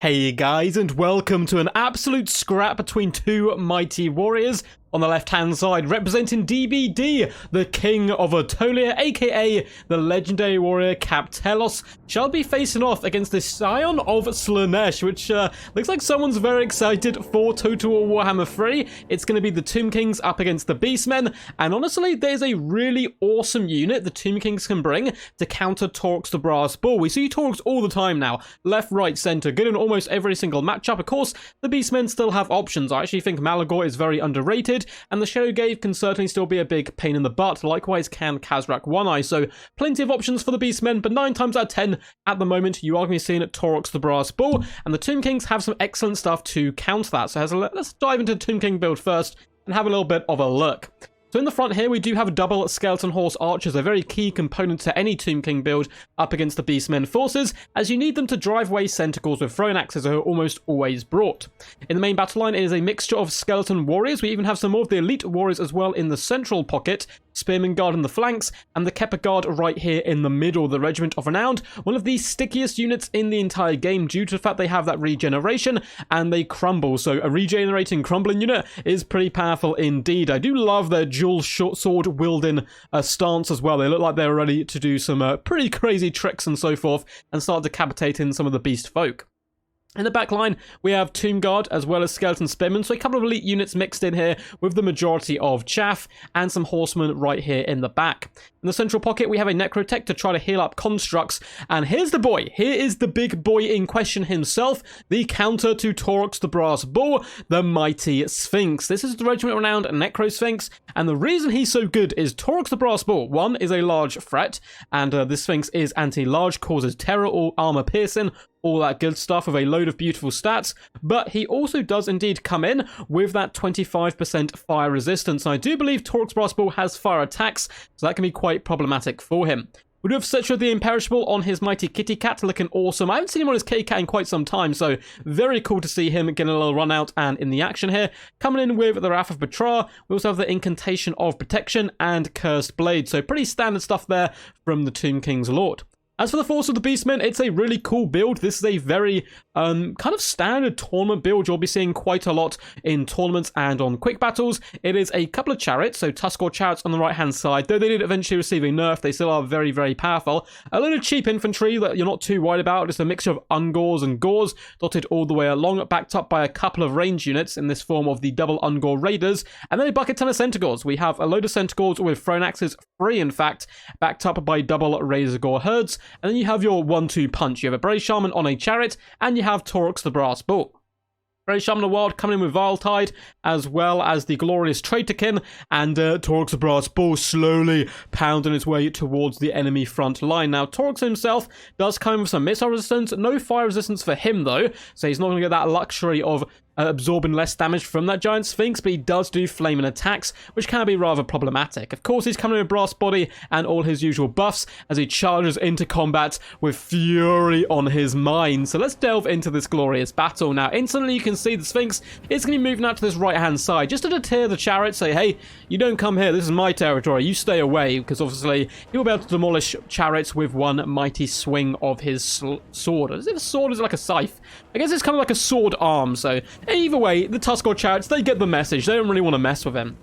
Hey guys, and welcome to an absolute scrap between two mighty warriors. On the left-hand side, representing DBD, the King of Atolia, aka the legendary warrior Taurox, shall be facing off against the Scion of Slaanesh, which looks like someone's very excited for Total War Warhammer 3. It's going to be the Tomb Kings up against the Beastmen, and honestly, there's a really awesome unit the Tomb Kings can bring to counter Taurox the Brass Bull. We see Taurox all the time now, left, right, center, good in almost every single matchup. Of course, the Beastmen still have options. I actually think Malagor is very underrated, and the Shadow Gave can certainly still be a big pain in the butt. Likewise can Khazrak One Eye. So plenty of options for the Beastmen, but 9 times out of 10 at the moment you are going to be seeing Taurox the Brass Bull, and the Tomb Kings have some excellent stuff to counter that. So let's dive into the Tomb King build first and have a little bit of a look. So in the front here, we do have double Skeleton Horse Archers, a very key component to any Tomb King build up against the Beastmen forces, as you need them to drive away Centicles with thrown axes are almost always brought. In the main battle line, it is a mixture of Skeleton Warriors. We even have some more of the Elite Warriors as well in the central pocket, Spearman Guard in the flanks, and the Kepper Guard right here in the middle, the Regiment of Renowned, one of the stickiest units in the entire game due to the fact they have that regeneration and they crumble. So a regenerating crumbling unit is pretty powerful indeed. I do love their dual short sword wielding stance as well. They look like they're ready to do some pretty crazy tricks and so forth and start decapitating some of the beast folk. In the back line, we have Tomb Guard as well as Skeleton Spearmen, so a couple of elite units mixed in here with the majority of chaff and some horsemen right here in the back. In the central pocket, we have a Necrotech to try to heal up constructs, and here's the boy. Here is the big boy in question himself, the counter to Taurox the Brass Bull, the Mighty Sphinx. This is the Regiment Renowned Necro Sphinx, and the reason he's so good is Taurox the Brass Bull, one, is a large threat, and this Sphinx is anti-large, causes terror or armor piercing, all that good stuff with a load of beautiful stats, but he also does indeed come in with that 25% fire resistance. And I do believe Taurox Brass Bull has fire attacks, so that can be quite problematic for him. We do have Cetra the Imperishable on his Mighty Kitty Cat, looking awesome. I haven't seen him on his K-Cat in quite some time, so very cool to see him getting a little run out and in the action here. Coming in with the Wrath of Betra, we also have the Incantation of Protection and Cursed Blade, so pretty standard stuff there from the Tomb King's Lord. As for the Force of the Beastmen, it's a really cool build. This is a very kind of standard tournament build you'll be seeing quite a lot in tournaments and on quick battles. It is a couple of chariots, so Tuskor chariots on the right-hand side. Though they did eventually receive a nerf, they still are very, very powerful. A load of cheap infantry that you're not too worried about. Just a mixture of Ungors and Gors dotted all the way along, backed up by a couple of range units in this form of the double Ungor Raiders. And then a bucket ton of Centigors. We have a load of Centigors with thrown axes, 3 in fact, backed up by double Razorgore herds. And then you have your 1-2 punch. You have a Brave Shaman on a chariot, and you have Taurox the Brass Bull. Brave Shaman of the Wild coming in with Viletide, as well as the glorious Traitorkin, and Taurox the Brass Bull slowly pounding his way towards the enemy front line. Now, Taurox himself does come in with some missile resistance, no fire resistance for him though, so he's not going to get that luxury of absorbing less damage from that giant sphinx, but he does do flaming attacks, which can be rather problematic. Of course, he's coming in with Brass Body and all his usual buffs as he charges into combat with fury on his mind. So let's delve into this glorious battle. Now, instantly you can see the sphinx is going to be moving out to this right-hand side, just to deter the chariot, say, hey, you don't come here, this is my territory, you stay away, because obviously he will be able to demolish chariots with one mighty swing of his sword. Is it a sword or is it like a scythe? I guess it's kind of like a sword arm, so either way, the Tuskor chariots, they get the message. They don't really want to mess with him.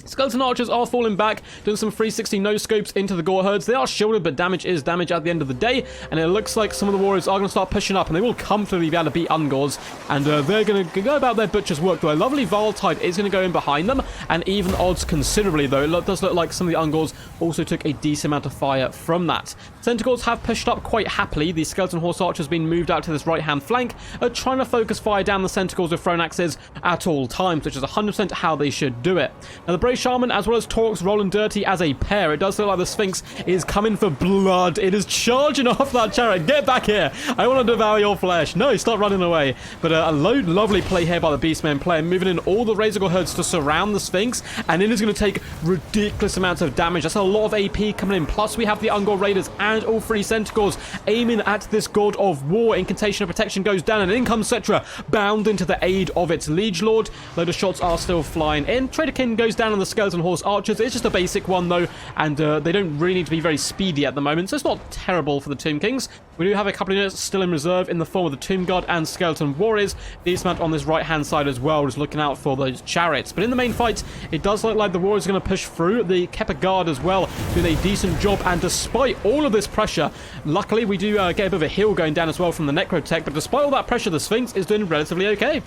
Skeleton Archers are falling back, doing some 360 no-scopes into the Gore herds. They are shielded, but damage is damage at the end of the day, and it looks like some of the warriors are going to start pushing up, and they will comfortably be able to beat Ungors, and they're going to go about their butcher's work. Though a lovely Viletide is going to go in behind them, and even odds considerably, though. It does look like some of the Ungors also took a decent amount of fire from that. Centigors have pushed up quite happily. The Skeleton Horse Archers being moved out to this right-hand flank, trying to focus fire down the Centigors with thrown axes at all times, which is 100% how they should do it. Now, the Brave Shaman, as well as Taurox, rolling dirty as a pair. It does look like the Sphinx is coming for blood. It is charging off that chariot. Get back here. I want to devour your flesh. No, stop running away. But a lovely play here by the Beastmen player, moving in all the Razorgore herds to surround the Sphinx, and it is going to take ridiculous amounts of damage. That's a lot of AP coming in. Plus, we have the Ungor Raiders and all 3 Centigors aiming at this God of War. Incantation of Protection goes down, and in comes Cetra, bound into the aid of its Liege Lord. Load of shots are still flying in. Traitorkin goes down on the the Skeleton Horse Archers. It's just a basic one, though, and they don't really need to be very speedy at the moment, so it's not terrible for the Tomb Kings. We do have a couple of units still in reserve in the form of the Tomb Guard and Skeleton Warriors. Beastmen on this right-hand side as well, just looking out for those chariots. But in the main fight, it does look like the Warriors are going to push through. The Kepler Guard as well, doing a decent job, and despite all of this pressure, luckily we do get a bit of a heal going down as well from the Necrotech, but despite all that pressure, the Sphinx is doing relatively okay.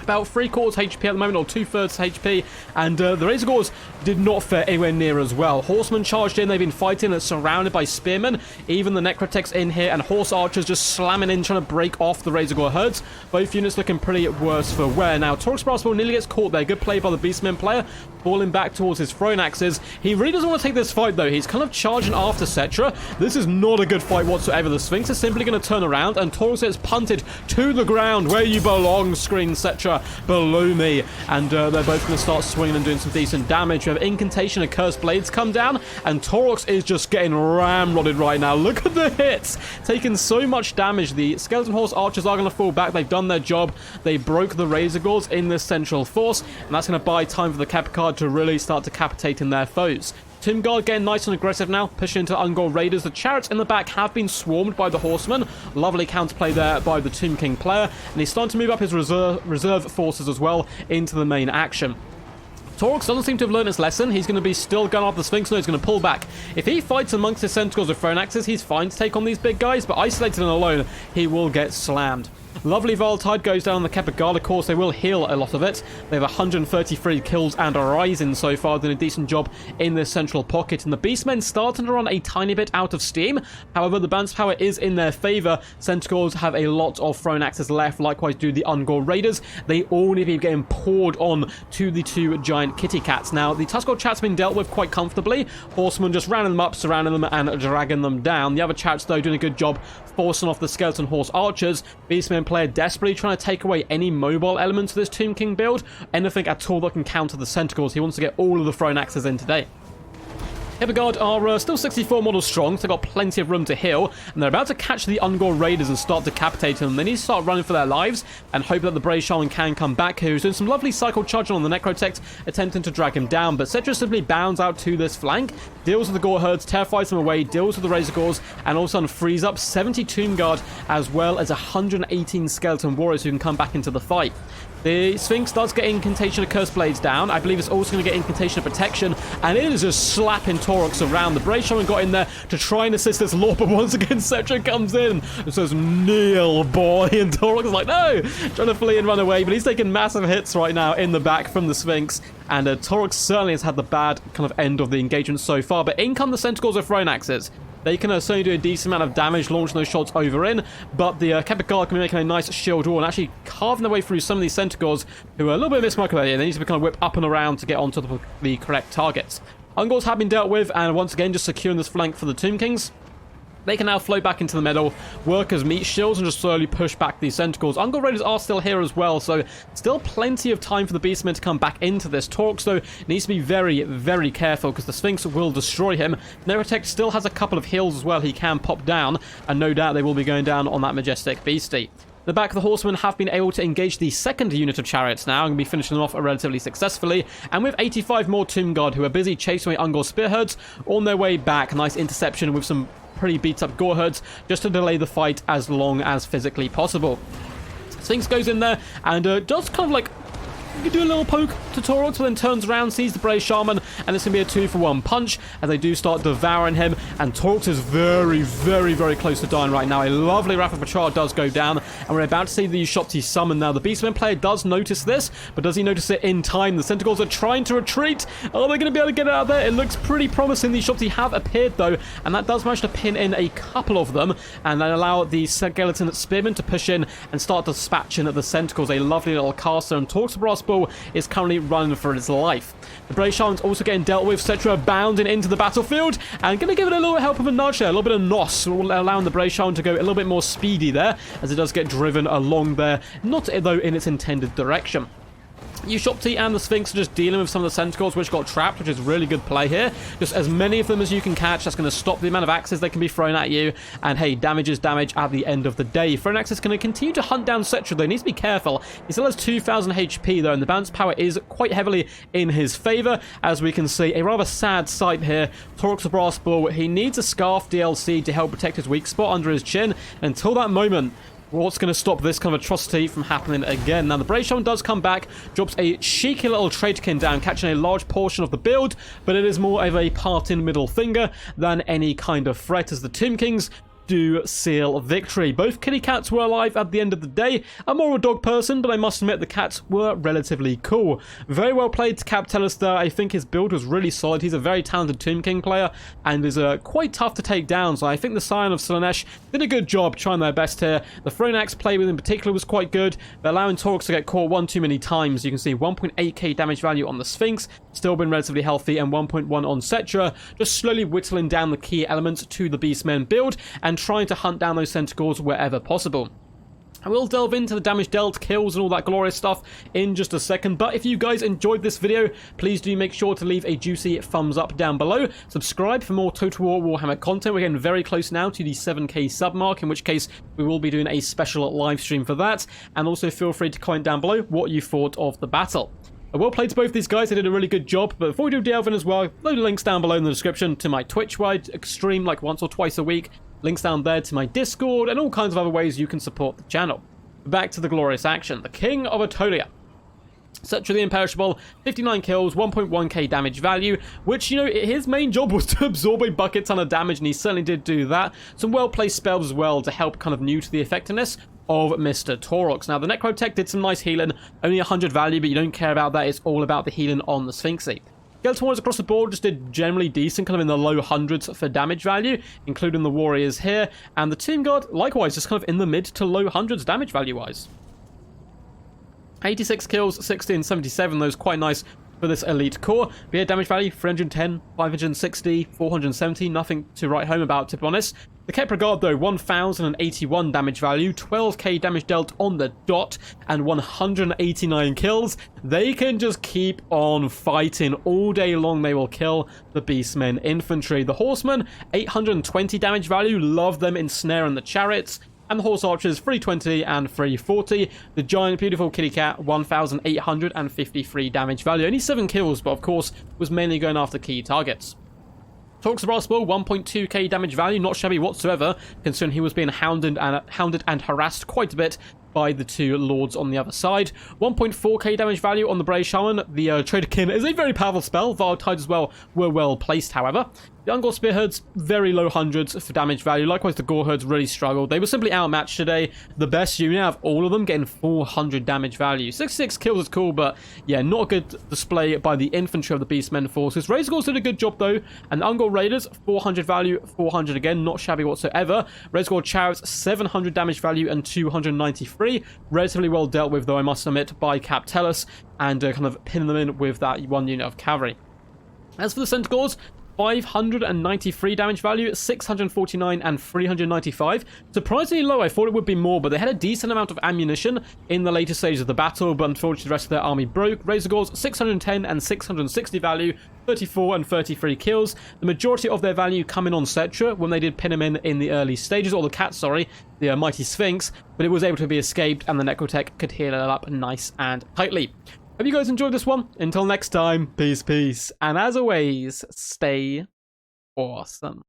About 3/4 HP at the moment, or 2/3 HP, and the Razorgors did not fare anywhere near as well. Horsemen charged in, they've been fighting and surrounded by spearmen, even the Necrotechs in here, and Horse Archers just slamming in, trying to break off the Razorgore herds. Both units looking pretty worse for wear. Now, Taurox Brassball nearly gets caught there. Good play by the Beastmen player, falling back towards his throwing axes. He really doesn't want to take this fight, though. He's kind of charging after Cetra. This is not a good fight whatsoever. The Sphinx is simply going to turn around, and Taurox gets punted to the ground. Where you belong, screams Cetra, below me. And they're both going to start swinging and doing some decent damage. We have Incantation and Cursed Blades come down, and Taurox is just getting ramrodded right now. Look at the hits! Taking so much damage. The Skeleton Horse Archers are going to fall back. They've done their job. They broke the Razorgores in this central force, and that's going to buy time for the Kepler Guard to really start decapitating their foes. Tomb Guard getting nice and aggressive now, pushing into Ungor Raiders. The chariots in the back have been swarmed by the horsemen. Lovely counterplay there by the Tomb King player, and he's starting to move up his reserve forces as well into the main action. Taurox doesn't seem to have learned his lesson. He's going to be still gun up the Sphinx. No, he's going to pull back. If he fights amongst his Centaurs with thrown axes, he's fine to take on these big guys, but isolated and alone, he will get slammed. Lovely Volatile goes down on the Kepler Guard. Of course, they will heal a lot of it. They have 133 kills and a rising so far, doing a decent job in this central pocket. And the Beastmen starting to run a tiny bit out of steam. However, the balance power is in their favor. Centaurs have a lot of thrown axes left. Likewise do the Ungor Raiders. They all need to be getting poured on to the two giant kitty cats. Now, the Tuskor chat's been dealt with quite comfortably. Horsemen just rounding them up, surrounding them, and dragging them down. The other chats, though, doing a good job forcing off the Skeleton Horse Archers. Beastmen player desperately trying to take away any mobile elements of this Tomb King build. Anything at all that can counter the Centaurs. He wants to get all of the thrown axes in today. Kepler Guard are still 64 models strong, so they've got plenty of room to heal, and they're about to catch the Ungor Raiders and start decapitating them. They need to start running for their lives and hope that the Brave Shaman can come back here. He's doing some lovely cycle charging on the Necrotech, attempting to drag him down, but Cetra simply bounds out to this flank, deals with the Gore herds, terrifies them away, deals with the Razorgores, and all of a sudden frees up 70 Tomb Guard as well as 118 Skeleton Warriors who can come back into the fight. The Sphinx does get Incantation of Cursed Blades down. I believe it's also going to get Incantation of Protection, and it is just slapping Taurox around. The Brave Shaman got in there to try and assist this Lord, but once again, Cetra comes in and says, "Kneel, boy," and Taurox is like, "No!" Trying to flee and run away, but he's taking massive hits right now in the back from the Sphinx, and Taurox certainly has had the bad kind of end of the engagement so far, but in come the Centaurs with thrown axes. They can certainly do a decent amount of damage, launching those shots over in, but the Kepler Guard can be making a nice shield wall and actually carving their way through some of these Centaurs who are a little bit miscalculated. They need to kind of whip up and around to get onto the correct targets. Ungors have been dealt with, and once again, just securing this flank for the Tomb Kings. They can now flow back into the middle, work as meat shields, and just slowly push back these Centaurs. Ungor Raiders are still here as well, so still plenty of time for the Beastmen to come back into this. Taurox, though, needs to be very, very careful because the Sphinx will destroy him. Necrotech still has a couple of heals as well he can pop down, and no doubt they will be going down on that majestic beastie. The back of the horsemen have been able to engage the second unit of chariots now and be finishing them off relatively successfully, and with 85 more Tomb Guard who are busy chasing away Ungor spearheads on their way back. Nice interception with some pretty beat up Gore herds just to delay the fight as long as physically possible. Sphinx goes in there and does kind of like do a little poke to Taurox, but then turns around, sees the Brave Shaman, and it's going to be a 2-for-1 punch as they do start devouring him, and Taurox is very, very, very close to dying right now. A lovely Rapid Patrol does go down, and we're about to see the shots he summoned now. The Beastman player does notice this, but does he notice it in time? The Centaurs are trying to retreat. Are they going to be able to get out of there? It looks pretty promising. These shots have appeared, though, and that does manage to pin in a couple of them, and then allow the Skeleton Spearmen to push in and start dispatching at the Centaurs. A lovely little caster, and Taurox Brass is currently running for his life. The Brave Shaman's also getting dealt with. Cetra bounding into the battlefield and going to give it a little help of a nudge there, a little bit of nos, allowing the Brave Shaman to go a little bit more speedy there as it does get driven along there, not though in its intended direction. Ushopti and the Sphinx are just dealing with some of the Centaurs which got trapped, which is really good play here. Just as many of them as you can catch, that's going to stop the amount of axes they can be thrown at you. And hey, damage is damage at the end of the day. Thronax is going to continue to hunt down Cetra, though. He needs to be careful. He still has 2,000 HP, though, and the bounce power is quite heavily in his favor. As we can see, a rather sad sight here. Taurox the Brass Ball, he needs a Scarf DLC to help protect his weak spot under his chin. And until that moment, what's going to stop this kind of atrocity from happening again? Now, the Brave Shaman does come back, drops a cheeky little Traderkin down, catching a large portion of the build, but it is more of a parting middle finger than any kind of threat, as the Tomb Kings do seal victory. Both kitty cats were alive at the end of the day. I'm more of a dog person, but I must admit the cats were relatively cool. Very well played to Captellus there. I think his build was really solid. He's a very talented Tomb King player and is quite tough to take down, so I think the Scion of Slaanesh did a good job trying their best here. The Thronax play with in particular was quite good, but allowing Taurox to get caught one too many times. You can see 1.8k damage value on the Sphinx, still been relatively healthy, and 1.1 on Cetra, just slowly whittling down the key elements to the Beastmen build and trying to hunt down those Centaurs wherever possible. I will delve into the damage dealt, kills, and all that glorious stuff in just a second, but if you guys enjoyed this video, please do make sure to leave a juicy thumbs up down below. Subscribe for more Total War Warhammer content. We're getting very close now to the 7k sub mark, in which case we will be doing a special live stream for that, and also feel free to comment down below what you thought of the battle. Well played to both these guys, they did a really good job, but before we do delve in as well, load of links down below in the description to my Twitch, where I stream like once or twice a week, links down there to my Discord, and all kinds of other ways you can support the channel. Back to the glorious action. The King of Atolia. Cetra the Imperishable, 59 kills, 1.1k damage value, which, you know, his main job was to absorb a bucket ton of damage, and he certainly did do that. Some well-placed spells as well to help kind of neuter the effectiveness of Mr. Taurox. Now, the Necrotech did some nice healing, only 100 value, but you don't care about that. It's all about the healing on the Sphinxy. Skeleton Warriors across the board just did generally decent, kind of in the low hundreds for damage value, including the Warriors here, and the Tomb Guard, likewise, just kind of in the mid to low hundreds damage value-wise. 86 kills, 1677, those quite nice for this elite core. But yeah, damage value, 310, 560, 470, nothing to write home about, to be honest. The Kep Regard, though, 1081 damage value, 12k damage dealt on the dot, and 189 kills. They can just keep on fighting all day long. They will kill the Beastmen infantry. The Horsemen, 820 damage value, love them in Snare and the Chariots. And the Horse Archers, 320 and 340. The Giant Beautiful Kitty Cat, 1,853 damage value. Only 7 kills, but of course, was mainly going after key targets. Taurox the Brass Ball, 1.2k damage value, not shabby whatsoever, considering he was being hounded and harassed quite a bit by the two lords on the other side. 1.4k damage value on the Brave Shaman. The Traderkin is a very powerful spell. Vile Tides as well were well placed, however. The Ungor Spearheads, very low hundreds for damage value. Likewise, the Gore Herds really struggled. They were simply outmatched today. The best unit out of all of them getting 400 damage value. 66 kills is cool, but yeah, not a good display by the infantry of the Beastmen forces. Razorgors did a good job, though. And the Ungor Raiders, 400 value, 400 again, not shabby whatsoever. Razorgor Chariots, 700 damage value and 293. Relatively well dealt with, though, I must admit, by Captellus, and kind of pinning them in with that one unit of cavalry. As for the Centaurs, 593 damage value, 649 and 395. Surprisingly low, I thought it would be more, but they had a decent amount of ammunition in the later stages of the battle, but unfortunately the rest of their army broke. Razorgors, 610 and 660 value, 34 and 33 kills. The majority of their value coming on Cetra when they did pin him in the early stages, or the cat, sorry, the mighty Sphinx, but it was able to be escaped, and the Necrotech could heal it up nice and tightly. Hope you guys enjoyed this one. Until next time, peace, peace. And as always, stay awesome.